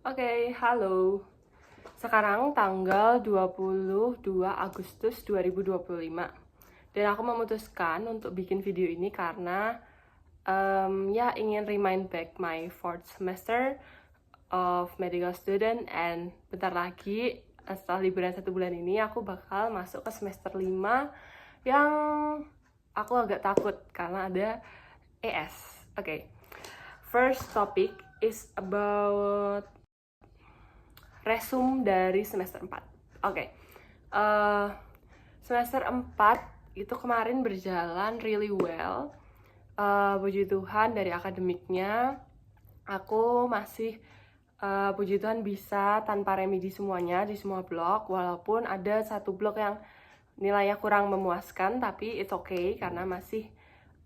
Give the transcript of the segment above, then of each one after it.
Oke, halo. Sekarang tanggal 22 Agustus 2025. Dan aku memutuskan untuk bikin video ini karena ya ingin remind back my fourth semester of medical student, and bentar lagi setelah liburan 1 bulan ini aku bakal masuk ke semester 5 yang aku agak takut karena ada ES. Oke. First topic is about resume dari semester 4. Oke. Semester 4 itu kemarin berjalan really well. Puji Tuhan dari akademiknya aku masih puji Tuhan bisa tanpa remedi semuanya di semua blok, walaupun ada satu blok yang nilainya kurang memuaskan, tapi it's okay karena masih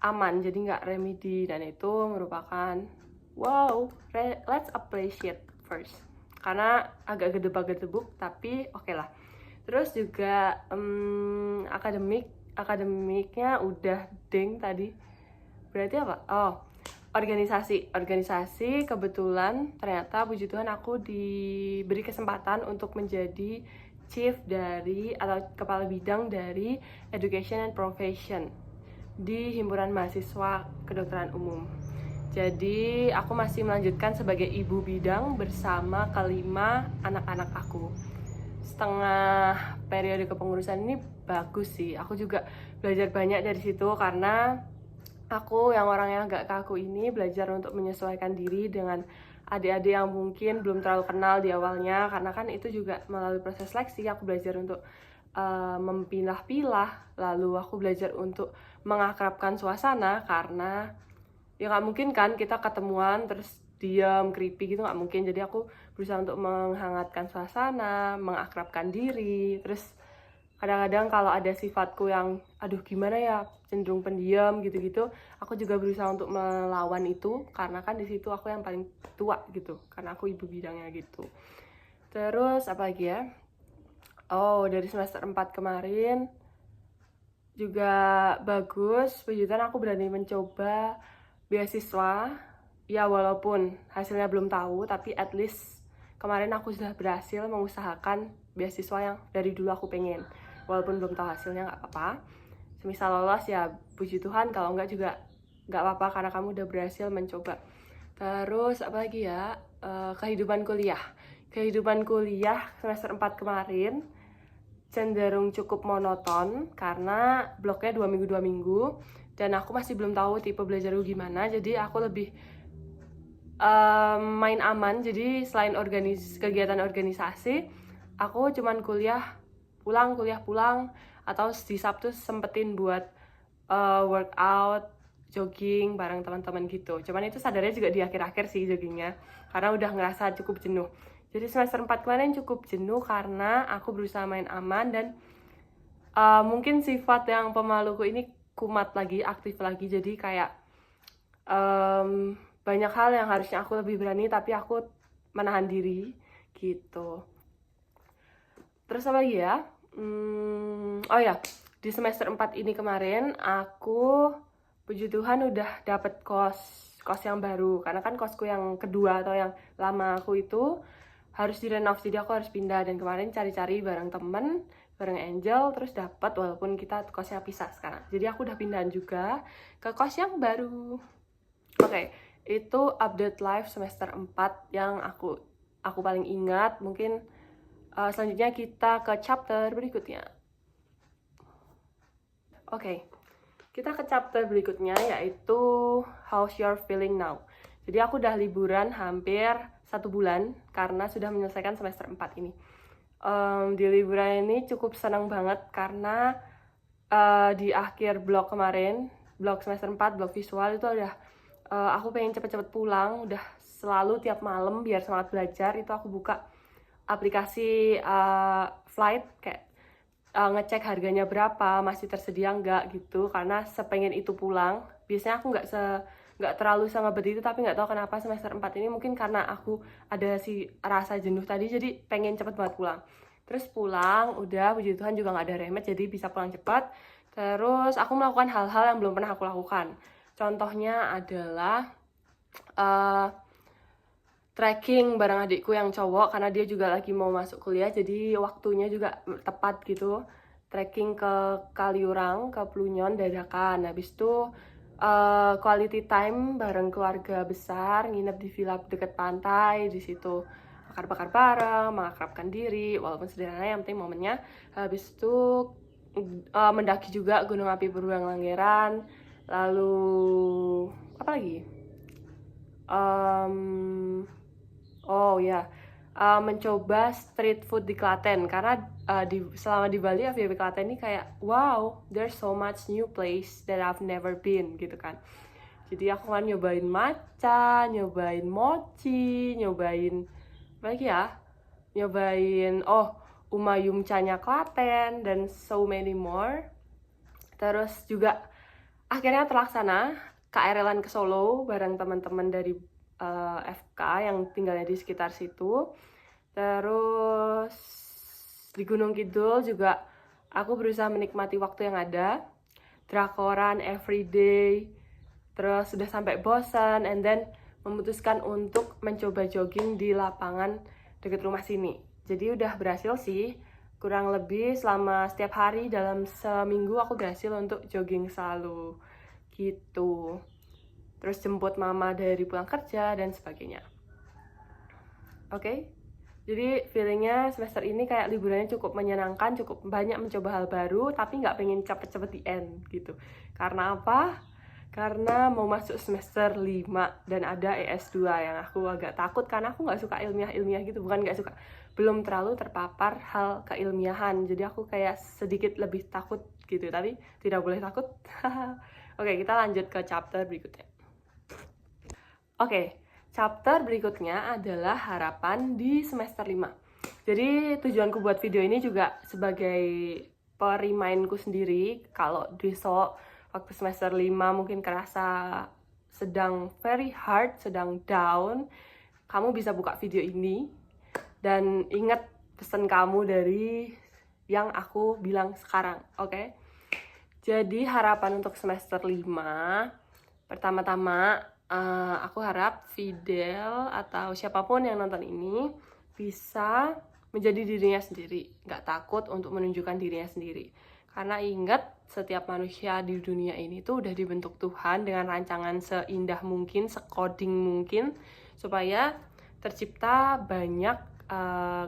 aman, jadi nggak remedi, dan itu merupakan wow, let's appreciate first karena agak gedebak-gedebuk, tapi oke lah. Terus juga akademiknya udah ding tadi. Berarti apa? Oh, organisasi kebetulan ternyata puji Tuhan aku diberi kesempatan untuk menjadi chief dari atau kepala bidang dari education and profession di himpunan mahasiswa kedokteran umum. Jadi aku masih melanjutkan sebagai ibu bidang bersama kelima anak-anak aku. Setengah periode kepengurusan ini bagus sih. Aku juga belajar banyak dari situ karena aku yang orangnya agak kaku ini belajar untuk menyesuaikan diri dengan adik-adik yang mungkin belum terlalu kenal di awalnya, karena kan itu juga melalui proses seleksi. Aku belajar untuk memilah-pilah, lalu aku belajar untuk mengakrabkan suasana, karena ya nggak mungkin kan kita ketemuan terus diam creepy gitu, nggak mungkin. Jadi aku berusaha untuk menghangatkan suasana, mengakrabkan diri. Terus kadang-kadang kalau ada sifatku yang aduh gimana ya, cenderung pendiam gitu-gitu, aku juga berusaha untuk melawan itu, karena kan di situ aku yang paling tua gitu, karena aku ibu bidangnya gitu. Terus apa lagi ya, oh dari semester 4 kemarin juga bagus, puji Tuhan aku berani mencoba beasiswa. Ya walaupun hasilnya belum tahu, tapi at least kemarin aku sudah berhasil mengusahakan beasiswa yang dari dulu aku pengen. Walaupun belum tahu hasilnya, nggak apa-apa. Semisal lolos ya puji Tuhan, kalau nggak juga nggak apa-apa karena kamu udah berhasil mencoba. Terus apa lagi ya, kehidupan kuliah semester 4 kemarin cenderung cukup monoton karena bloknya 2 minggu, dan aku masih belum tahu tipe belajarku gimana. Jadi aku lebih main aman. Jadi selain kegiatan organisasi, aku cuman kuliah pulang, atau di Sabtu sempetin buat workout, jogging bareng teman-teman gitu. Cuman itu sadarnya juga di akhir-akhir sih joggingnya, karena udah ngerasa cukup jenuh. Jadi semester 4 kemarin cukup jenuh karena aku berusaha main aman, dan mungkin sifat yang pemaluku ini kumat lagi, aktif lagi. Jadi kayak banyak hal yang harusnya aku lebih berani, tapi aku menahan diri gitu. Terus apa lagi ya? Oh ya, di semester 4 ini kemarin aku puji Tuhan udah dapet kos yang baru, karena kan kosku yang kedua atau yang lama aku itu harus direnov, jadi aku harus pindah. Dan kemarin cari-cari bareng temen, bareng Angel, terus dapat, walaupun kita kosnya pisah sekarang. Jadi aku udah pindahan juga ke kos yang baru. Oke, itu update live semester 4 yang aku paling ingat. Mungkin selanjutnya kita ke chapter berikutnya. Oke, kita ke chapter berikutnya, yaitu how's your feeling now. Jadi aku udah liburan hampir 1 bulan karena sudah menyelesaikan semester 4 ini. Di liburan ini cukup senang banget karena di akhir blok kemarin, blok semester 4, blok visual itu udah aku pengen cepet-cepet pulang. Udah selalu tiap malam biar semangat belajar itu aku buka aplikasi flight, kayak ngecek harganya berapa, masih tersedia nggak gitu, karena sepengen itu pulang. Biasanya aku nggak terlalu ngebet itu, tapi nggak tahu kenapa semester 4 ini, mungkin karena aku ada si rasa jenuh tadi, jadi pengen cepet banget pulang. Terus pulang, udah puji Tuhan juga nggak ada remet, jadi bisa pulang cepat. Terus aku melakukan hal-hal yang belum pernah aku lakukan. Contohnya adalah trekking bareng adikku yang cowok karena dia juga lagi mau masuk kuliah, jadi waktunya juga tepat gitu. Trekking ke Kaliurang, ke Plunyon dadakan. Habis itu quality time bareng keluarga besar, nginep di villa dekat pantai di situ. Bakar-bakar bareng, mengakrabkan diri, walaupun sederhana yang penting momennya. Habis itu mendaki juga Gunung Api Beruang Langeran. Lalu apa lagi? Oh ya, mencoba street food di Klaten karena selama di Bali FYP Klaten ini kayak wow, there's so much new place that I've never been gitu kan. Jadi aku kan nyobain matcha, nyobain mochi, nyobain apa lagi ya? Nyobain Umayum-cha-nya Klaten dan so many more. Terus juga akhirnya terlaksana KRL-an ke Solo bareng teman-teman dari FK yang tinggalnya di sekitar situ. Terus di Gunung Kidul juga aku berusaha menikmati waktu yang ada, drakoran everyday, terus sudah sampai bosan, and then memutuskan untuk mencoba jogging di lapangan dekat rumah sini. Jadi udah berhasil sih, kurang lebih selama setiap hari dalam seminggu aku berhasil untuk jogging selalu gitu. Terus jemput mama dari pulang kerja dan sebagainya. Oke, jadi feelingnya semester ini kayak liburannya cukup menyenangkan, cukup banyak mencoba hal baru, tapi nggak pengen cepet-cepet di end gitu. Karena apa? Karena mau masuk semester 5 dan ada ES2 yang aku agak takut karena aku nggak suka ilmiah-ilmiah gitu, bukan nggak suka, belum terlalu terpapar hal keilmiahan, jadi aku kayak sedikit lebih takut gitu, tapi tidak boleh takut. Oke, kita lanjut ke chapter berikutnya. Oke, chapter berikutnya adalah harapan di semester 5. Jadi tujuanku buat video ini juga sebagai perimainku sendiri. Kalau besok waktu semester 5 mungkin kerasa sedang very hard, sedang down, kamu bisa buka video ini dan ingat pesan kamu dari yang aku bilang sekarang, oke? Jadi harapan untuk semester 5, pertama-tama aku harap Fidel atau siapapun yang nonton ini bisa menjadi dirinya sendiri, nggak takut untuk menunjukkan dirinya sendiri. Karena ingat, setiap manusia di dunia ini tuh udah dibentuk Tuhan dengan rancangan seindah mungkin, sekoding mungkin, supaya tercipta banyak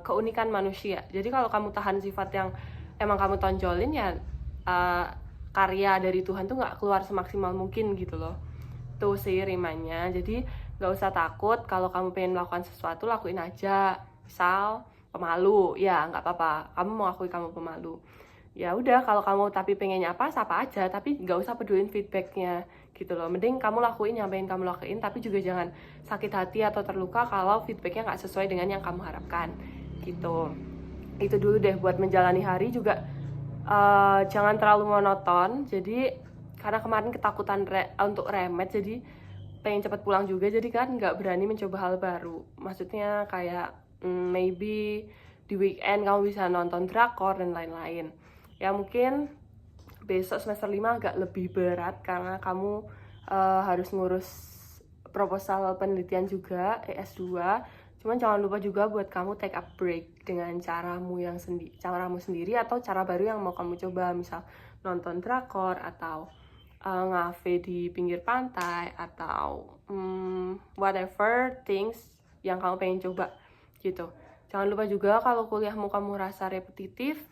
keunikan manusia. Jadi kalau kamu tahan sifat yang emang kamu tonjolin, ya karya dari Tuhan tuh nggak keluar semaksimal mungkin gitu loh. Tuh sih rimanya. Jadi nggak usah takut kalau kamu pengen melakukan sesuatu, lakuin aja. Misal pemalu, ya nggak apa-apa, kamu mau akui kamu pemalu, ya udah. Kalau kamu tapi pengennya apa, sapa aja, tapi nggak usah pedulin feedbacknya gitu loh. Mending kamu lakuin yang pengen kamu lakuin, tapi juga jangan sakit hati atau terluka kalau feedbacknya nggak sesuai dengan yang kamu harapkan gitu. Itu dulu deh buat menjalani hari juga. Jangan terlalu monoton. Jadi karena kemarin ketakutan untuk remet, jadi pengen cepat pulang juga, jadi kan nggak berani mencoba hal baru. Maksudnya kayak maybe di weekend kamu bisa nonton drakor dan lain-lain. Ya mungkin besok semester 5 agak lebih berat karena kamu harus ngurus proposal penelitian juga, ES2. Cuman jangan lupa juga buat kamu take a break dengan caramu sendiri atau cara baru yang mau kamu coba, misal nonton drakor atau ngafe di pinggir pantai atau whatever things yang kamu pengen coba gitu. Jangan lupa juga kalau kuliahmu kamu rasa repetitif,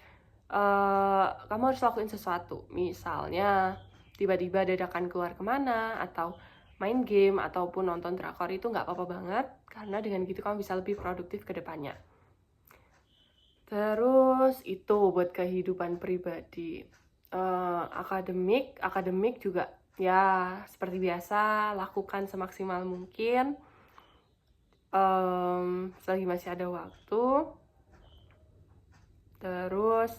kamu harus lakuin sesuatu. Misalnya tiba-tiba dadakan keluar kemana atau main game ataupun nonton drakor, itu nggak apa-apa banget karena dengan gitu kamu bisa lebih produktif ke depannya. Terus itu buat kehidupan pribadi. Akademik juga ya seperti biasa, lakukan semaksimal mungkin selagi masih ada waktu. Terus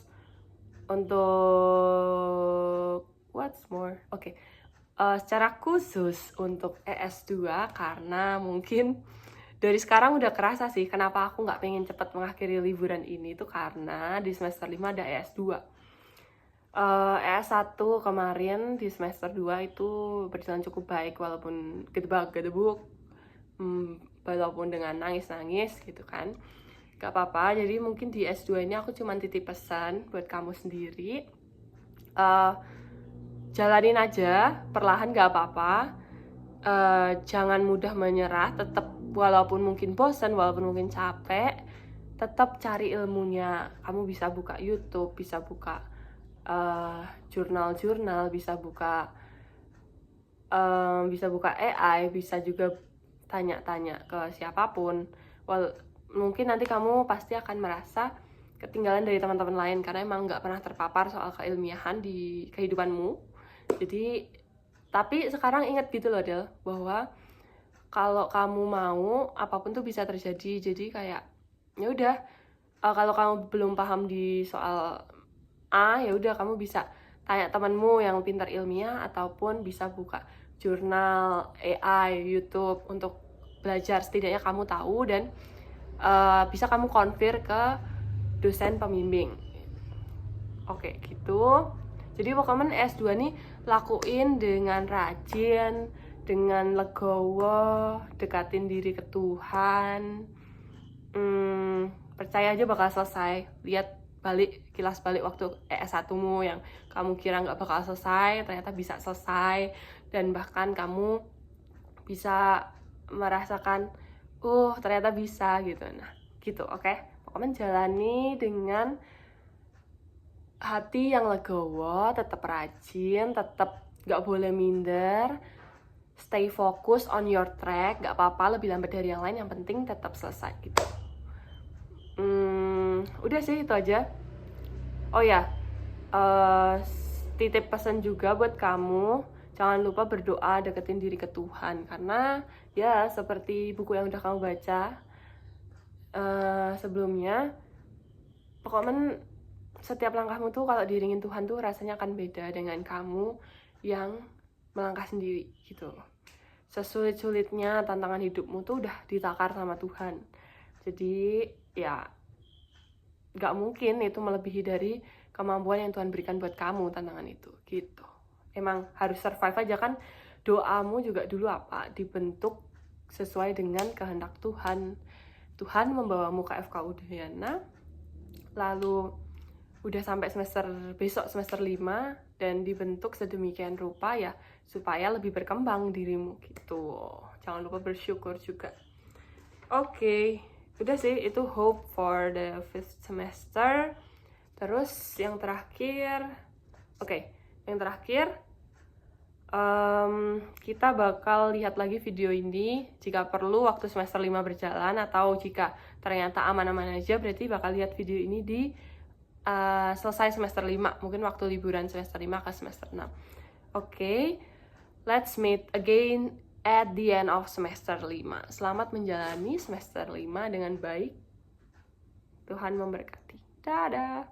untuk what's more, secara khusus untuk ES2, karena mungkin dari sekarang udah kerasa sih kenapa aku nggak pengen cepat mengakhiri liburan ini, tuh karena di semester 5 ada ES2. ES1 kemarin di semester 2 itu berjalan cukup baik walaupun gedebak-gedebuk. walaupun dengan nangis-nangis gitu kan, gak apa-apa. Jadi mungkin di S2 ini aku cuma titip pesan buat kamu sendiri, jalanin aja perlahan, gak apa-apa. Jangan mudah menyerah, tetap walaupun mungkin bosan, walaupun mungkin capek, tetap cari ilmunya. Kamu bisa buka YouTube, bisa buka jurnal-jurnal, bisa buka AI, bisa juga tanya-tanya ke siapapun. Mungkin nanti kamu pasti akan merasa ketinggalan dari teman-teman lain karena emang nggak pernah terpapar soal keilmiahan di kehidupanmu. Jadi, tapi sekarang ingat gitu loh Del, bahwa kalau kamu mau, apapun tuh bisa terjadi. Jadi kayak ya udah, kalau kamu belum paham di soal A, ya udah kamu bisa tanya temanmu yang pintar ilmiah, ataupun bisa buka jurnal, AI, YouTube untuk belajar. Setidaknya kamu tahu dan bisa kamu konfir ke dosen pembimbing. Oke, gitu. Jadi pokoknya S2 nih lakuin dengan rajin, dengan legowo, dekatin diri ke Tuhan. Percaya aja bakal selesai. Lihat kilas balik waktu S1mu yang kamu kira nggak bakal selesai, ternyata bisa selesai. Dan bahkan kamu bisa merasakan, ternyata bisa gitu. Nah, gitu, oke? Pokoknya jalani dengan hati yang legowo, tetap rajin, tetap gak boleh minder, stay focus on your track, gak apa-apa lebih lambat dari yang lain, yang penting tetap selesai gitu. Udah sih itu aja. Oh ya, titip pesan juga buat kamu, jangan lupa berdoa, deketin diri ke Tuhan, karena ya seperti buku yang udah kamu baca sebelumnya, pokoknya setiap langkahmu tuh kalau diiringin Tuhan tuh rasanya akan beda dengan kamu yang melangkah sendiri gitu. Sesulit-sulitnya tantangan hidupmu tuh udah ditakar sama Tuhan. Jadi ya gak mungkin itu melebihi dari kemampuan yang Tuhan berikan buat kamu tantangan itu gitu. Emang harus survive aja kan. Doamu juga dulu apa? Dibentuk sesuai dengan kehendak Tuhan. Tuhan membawamu ke FK Udayana, lalu udah sampai besok semester 5 dan dibentuk sedemikian rupa ya supaya lebih berkembang dirimu gitu. Jangan lupa bersyukur juga. Oke, udah sih itu hope for the 5th semester. Terus yang terakhir, kita bakal lihat lagi video ini jika perlu waktu semester 5 berjalan, atau jika ternyata aman-aman aja berarti bakal lihat video ini di selesai semester 5, mungkin waktu liburan semester 5 ke semester 6. Oke, let's meet again at the end of semester 5. Selamat menjalani semester 5 dengan baik. Tuhan memberkati. Dadah.